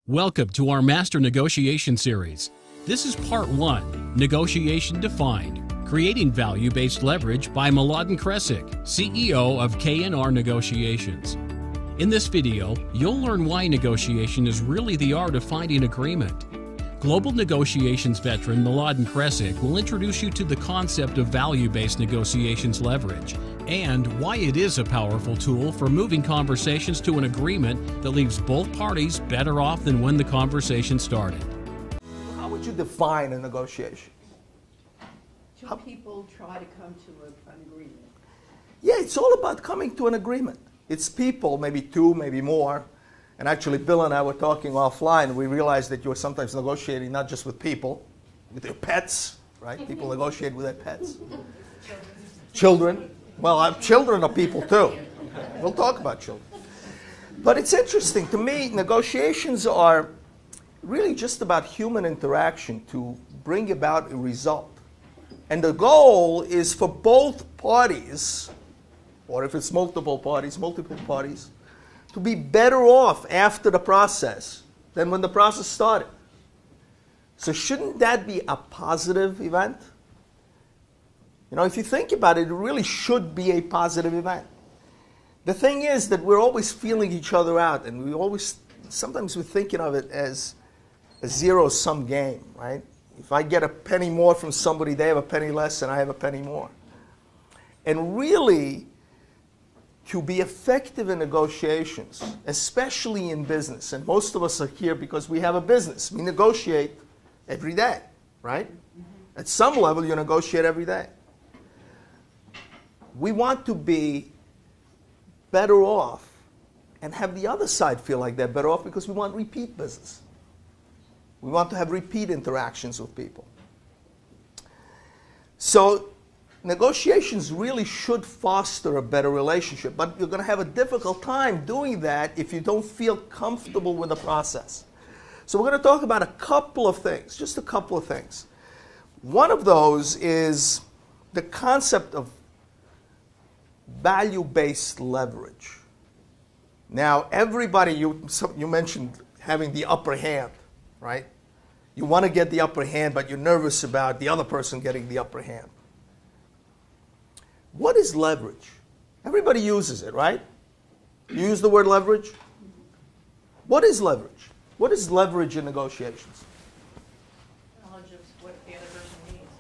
Welcome to our Master Negotiation Series. This is Part 1, Negotiation Defined, Creating Value-Based Leverage by Mladen Kresic, CEO of K&R Negotiations. In this video, you'll learn why negotiation is really the art of finding agreement. Global negotiations veteran Mladen Kresic will introduce you to the concept of value-based negotiations leverage and why it is a powerful tool for moving conversations to an agreement that leaves both parties better off than when the conversation started. How would you define a negotiation? Two people try to come to an agreement. Yeah, it's all about coming to an agreement. It's people, maybe two, maybe more. And actually, Bill and I were talking offline. We realized that you're sometimes negotiating not just with people, with their pets, right? People negotiate with their pets. Children. Well, children are people too. We'll talk about children. But it's interesting. To me, negotiations are really just about human interaction to bring about a result. And the goal is for both parties, or if it's multiple parties, to be better off after the process than when the process started. So shouldn't that be a positive event? You know, if you think about it, it really should be a positive event. The thing is that we're always feeling each other out, and sometimes we're thinking of it as a zero-sum game, right? If I get a penny more from somebody, they have a penny less, and I have a penny more. And really, to be effective in negotiations, especially in business, and most of us are here because we have a business. We negotiate every day, right? At some level, you negotiate every day. We want to be better off and have the other side feel like they're better off because we want repeat business. We want to have repeat interactions with people. So negotiations really should foster a better relationship, but you're going to have a difficult time doing that if you don't feel comfortable with the process. So we're going to talk about a couple of things, just a couple of things. One of those is the concept of value-based leverage. Now, everybody, you mentioned having the upper hand, right? You want to get the upper hand, but you're nervous about the other person getting the upper hand. What is leverage? Everybody uses it, right? You use the word leverage? What is leverage? What is leverage in negotiations? Knowledge of what the other person needs.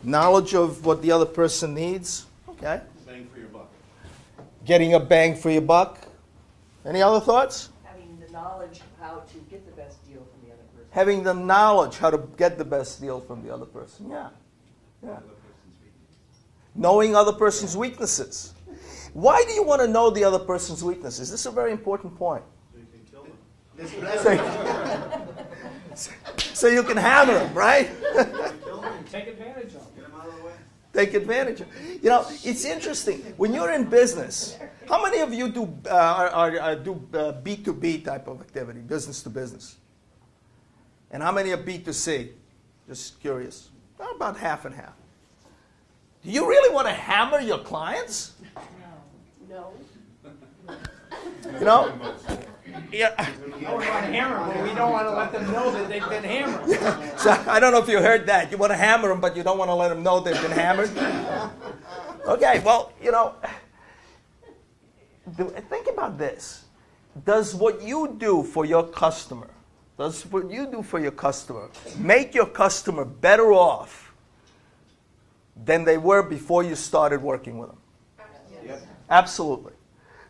Knowledge of what the other person needs. Okay. Bang for your buck. Getting a bang for your buck. Any other thoughts? Having the knowledge of how to get the best deal from the other person. Having the knowledge how to get the best deal from the other person. Yeah. Yeah. Knowing other person's weaknesses. Why do you want to know the other person's weaknesses? This is a very important point. So you can kill them. So you can hammer them, right? Take advantage of them. Get them out of the way. Take advantage of. You know, it's interesting. When you're in business, how many of you do B2B type of activity, business to business? And how many are B2C? Just curious. About half and half. Do you really want to hammer your clients? No. You know? Yeah. We want to hammer them, but we don't want to let them know that they've been hammered. So I don't know if you heard that. You want to hammer them, but you don't want to let them know they've been hammered. Okay, well, you know, think about this. Does what you do for your customer, make your customer better off than they were before you started working with them? Yes. Absolutely.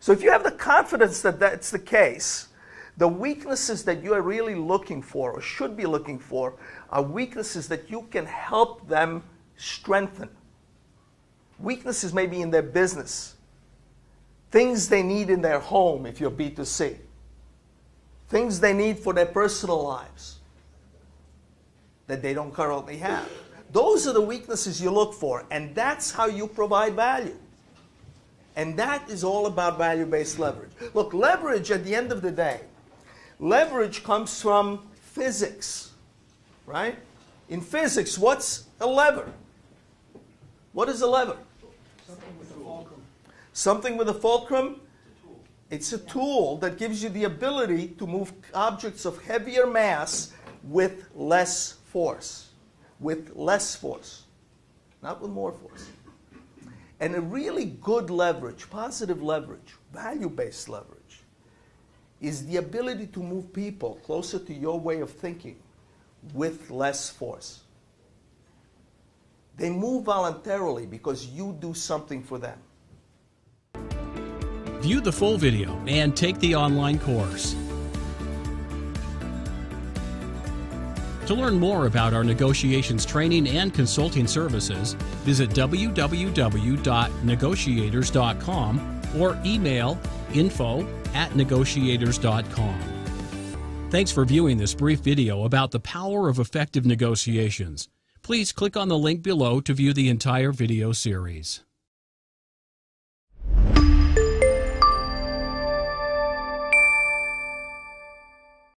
So if you have the confidence that that's the case, the weaknesses that you are really looking for or should be looking for are weaknesses that you can help them strengthen. Weaknesses maybe in their business. Things they need in their home if you're B2C. Things they need for their personal lives that they don't currently have. Those are the weaknesses you look for, and that's how you provide value. And that is all about value-based leverage. Look, leverage at the end of the day, leverage comes from physics, right? In physics, what's a lever? What is a lever? Something with a fulcrum. Something with a fulcrum? It's a tool that gives you the ability to move objects of heavier mass with less force. With less force, not with more force. And a really good leverage, positive leverage, value-based leverage, is the ability to move people closer to your way of thinking with less force. They move voluntarily because you do something for them. View the full video and take the online course. To learn more about our negotiations training and consulting services, visit www.negotiators.com or email info@negotiators.com. Thanks for viewing this brief video about the power of effective negotiations. Please click on the link below to view the entire video series.